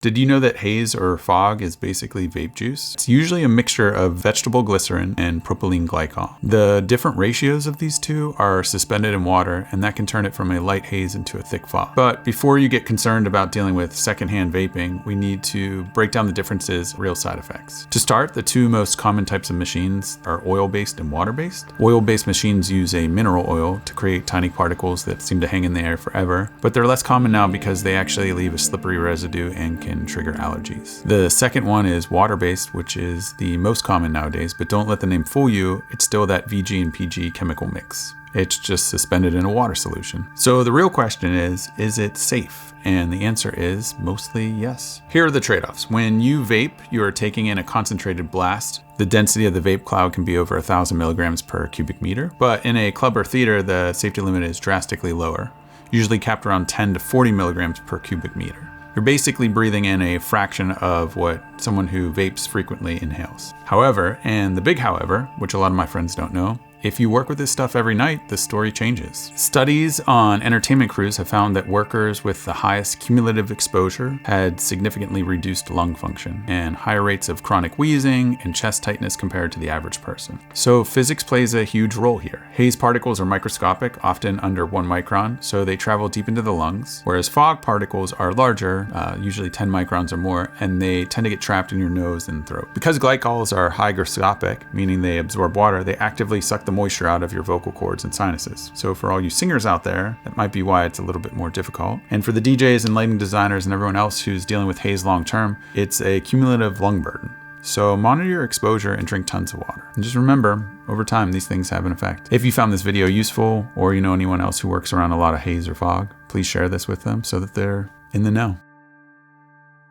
Did you know that haze or fog is basically vape juice? It's usually a mixture of vegetable glycerin and propylene glycol. The different ratios of these two are suspended in water, and that can turn it from a light haze into a thick fog. But before you get concerned about dealing with secondhand vaping, we need to break down the differences, real side effects. To start, the two most common types of machines are oil-based and water-based. Oil-based machines use a mineral oil to create tiny particles that seem to hang in the air forever, but they're less common now because they actually leave a slippery residue and can trigger allergies. The second one is water-based, which is the most common nowadays, but don't let the name fool you, it's still that VG and PG chemical mix. It's just suspended in a water solution. So the real question is it safe? And the answer is mostly yes. Here are the trade-offs. When you vape, you are taking in a concentrated blast. The density of the vape cloud can be over 1,000 milligrams per cubic meter, but in a club or theater, the safety limit is drastically lower, usually capped around 10 to 40 milligrams per cubic meter. You're basically breathing in a fraction of what someone who vapes frequently inhales. However, and the big however, which a lot of my friends don't know, if you work with this stuff every night, the story changes. Studies on entertainment crews have found that workers with the highest cumulative exposure had significantly reduced lung function and higher rates of chronic wheezing and chest tightness compared to the average person. So physics plays a huge role here. Haze particles are microscopic, often under 1 micron, so they travel deep into the lungs, whereas fog particles are larger, usually 10 microns or more, and they tend to get trapped in your nose and throat. Because glycols are hygroscopic, meaning they absorb water, they actively suck the moisture out of your vocal cords and sinuses. So for all you singers out there, that might be why it's a little bit more difficult. And for the DJs and lighting designers and everyone else who's dealing with haze long term, it's a cumulative lung burden. So monitor your exposure and drink tons of water. And just remember, over time, these things have an effect. If you found this video useful, or you know anyone else who works around a lot of haze or fog, please share this with them so that they're in the know.